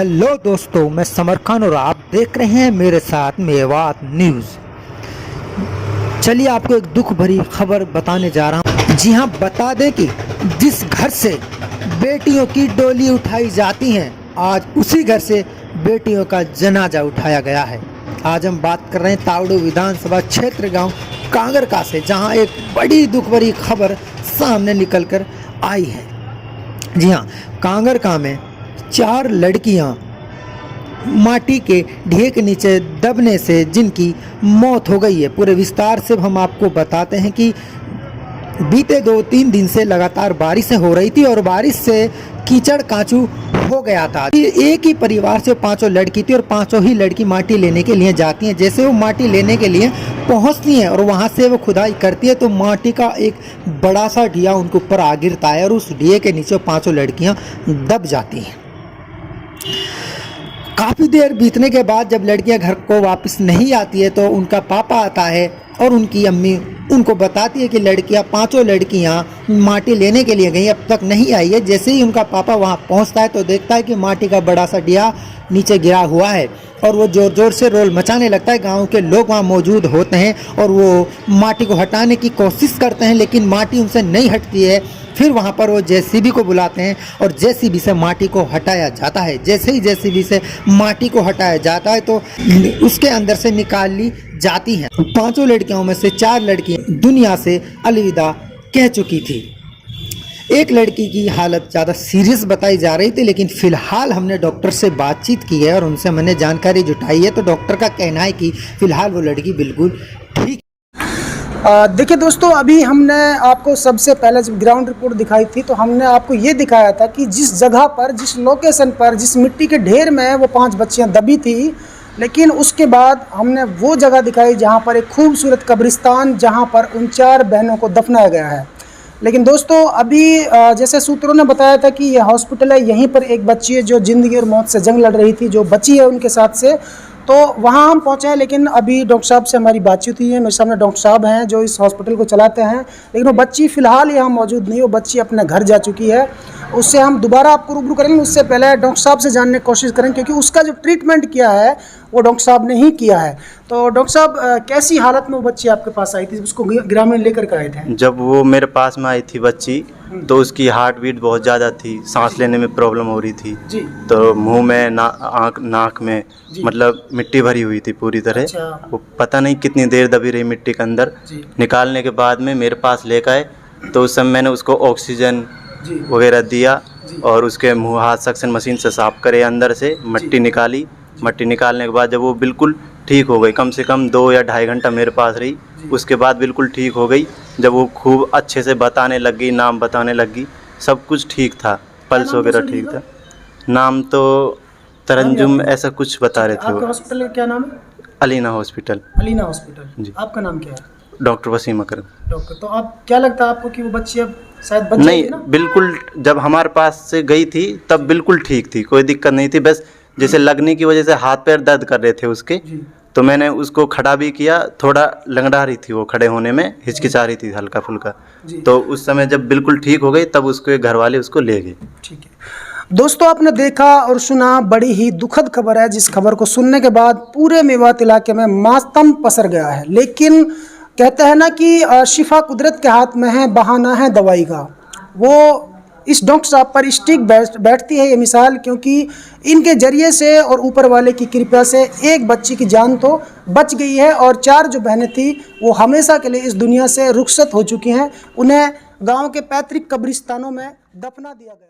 Hello दोस्तों, मैं summer Khan और आप देख रहे हैं मेरे साथ मेवात न्यूज़। चलिए आपको एक दुख भरी खबर बताने जा रहा हूं। जी हां, बता दें कि जिस घर से बेटियों की डोली उठाई जाती हैं, आज उसी घर से बेटियों का जनाजा उठाया गया है। आज हम बात कर रहे हैं तावड़ू विधानसभा क्षेत्र गांव कांगरका से, जहां एक बड़ी दुख भरी खबर सामने निकल कर आई है। जी हाँ, कांगरका में 4 लड़कियां माटी के ढेर के नीचे दबने से जिनकी मौत हो गई है। पूरे विस्तार से हम आपको बताते हैं कि बीते 2-3 दिन से लगातार बारिशें हो रही थी और बारिश से कीचड़ काचू हो गया था। एक ही परिवार से 5 लड़की थी और 5 ही लड़की माटी लेने के लिए जाती हैं। जैसे वो माटी लेने के लिए पहुंचती हैं और वहां से वो खुदाई करती है तो माटी का एक बड़ा सा ढिया उनके ऊपर आ गिरता है और उस ढिये के नीचे 5 लड़कियां दब जाती हैं। काफ़ी देर बीतने के बाद जब लड़कियां घर को वापस नहीं आती है तो उनका पापा आता है और उनकी अम्मी उनको बताती है कि लड़कियां 5 लड़कियां माटी लेने के लिए गई, अब तक नहीं आई है। जैसे ही उनका पापा वहां पहुंचता है तो देखता है कि माटी का बड़ा सा ढिया नीचे गिरा हुआ है और वो ज़ोर ज़ोर से रोल मचाने लगता है। गांव के लोग वहां मौजूद होते हैं और वो माटी को हटाने की कोशिश करते हैं, लेकिन माटी उनसे नहीं हटती है। फिर वहां पर वो जेसीबी को बुलाते हैं और जेसीबी से माटी को हटाया जाता है। जैसे ही जेसीबी से माटी को हटाया जाता है तो उसके अंदर से निकाल ली जाती हैं। 5 लड़कियों में से 4 लड़कियां दुनिया से अलविदा कह चुकी थी। एक लड़की की हालत ज़्यादा सीरियस बताई जा रही थी, लेकिन फ़िलहाल हमने डॉक्टर से बातचीत की है और उनसे मैंने जानकारी जुटाई है तो डॉक्टर का कहना है कि फ़िलहाल वो लड़की बिल्कुल ठीक। देखिए दोस्तों, अभी हमने आपको सबसे पहले जब ग्राउंड रिपोर्ट दिखाई थी तो हमने आपको ये दिखाया था कि जिस जगह पर, जिस लोकेशन पर, जिस मिट्टी के ढेर में वो 5 बच्चियां दबी थी, लेकिन उसके बाद हमने वो जगह दिखाई जहाँ पर एक खूबसूरत कब्रिस्तान, जहाँ पर उन 4 बहनों को दफनाया गया है। लेकिन दोस्तों अभी जैसे सूत्रों ने बताया था कि यह हॉस्पिटल है, यहीं पर एक बच्ची है जो ज़िंदगी और मौत से जंग लड़ रही थी, जो बची है उनके साथ से, तो वहाँ हम पहुँचे हैं। लेकिन अभी डॉक्टर साहब से हमारी बातचीत हुई है। मेरे सामने डॉक्टर साहब हैं जो इस हॉस्पिटल को चलाते हैं, लेकिन वो बच्ची फ़िलहाल यहाँ मौजूद नहीं, वो बच्ची अपने घर जा चुकी है। उससे हम दोबारा आपको रूबरू करेंगे, उससे पहले डॉक्टर साहब से जानने की कोशिश करेंगे, क्योंकि उसका जो ट्रीटमेंट किया है वो डॉक्टर साहब ने ही किया है। तो डॉक्टर साहब, कैसी हालत में वो बच्ची आपके पास आई थी, उसको ग्रामीण लेकर के आए थे? जब वो मेरे पास में आई थी बच्ची तो उसकी हार्ट बीट बहुत ज़्यादा थी, सांस लेने में प्रॉब्लम हो रही थी जी। तो मुंह में नाक में मतलब मिट्टी भरी हुई थी पूरी तरह। अच्छा। वो पता नहीं कितनी देर दबी रही मिट्टी के अंदर। निकालने के बाद में मेरे पास लेकर आए तो उस समय मैंने उसको ऑक्सीजन वगैरह दिया और उसके मुँह हाथ सक्शन मशीन से साफ करे, अंदर से मट्टी निकाली। मट्टी निकालने के बाद जब वो बिल्कुल ठीक हो गई, कम से कम 2 या ढाई घंटा मेरे पास रही, उसके बाद बिल्कुल ठीक हो गई। जब वो खूब अच्छे से बताने लग गई, नाम बताने लग गई, सब कुछ ठीक था, पल्स वगैरह ठीक था। नाम तो तरंजुम ऐसा कुछ बता रहे थे। आपके हॉस्पिटल का क्या नाम है? अलीना हॉस्पिटल। अलीना हॉस्पिटल जी। आपका नाम क्या है? डॉक्टर वसीम अकरम। डॉक्टर, तो आप क्या लगता है आपको कि वो बच्ची अब शायद बच नहीं, जाएगी ना? बिल्कुल जब हमारे पास से गई थी तब बिल्कुल ठीक थी, कोई दिक्कत नहीं थी। बस जैसे लगने की वजह से हाथ पैर दर्द कर रहे थे उसके, तो मैंने उसको खड़ा भी किया। थोड़ा लंगड़ा रही थी वो, खड़े होने में हिचकिचा रही थी हल्का फुल्का। तो उस समय जब बिल्कुल ठीक हो गई तब उसके घर वाले उसको ले गए। ठीक है दोस्तों, आपने देखा और सुना, बड़ी ही दुखद खबर है, जिस खबर को सुनने के बाद पूरे मेवात इलाके में मातम पसर गया है। लेकिन कहते हैं ना कि शिफा कुदरत के हाथ में है, बहाना है दवाई का। वो इस डॉक्टर साहब पर स्टिक बैठती है ये मिसाल, क्योंकि इनके जरिए से और ऊपर वाले की कृपा से एक बच्ची की जान तो बच गई है और 4 जो बहनें थी वो हमेशा के लिए इस दुनिया से रुखसत हो चुकी हैं। उन्हें गांव के पैतृक कब्रिस्तानों में दफना दिया गया।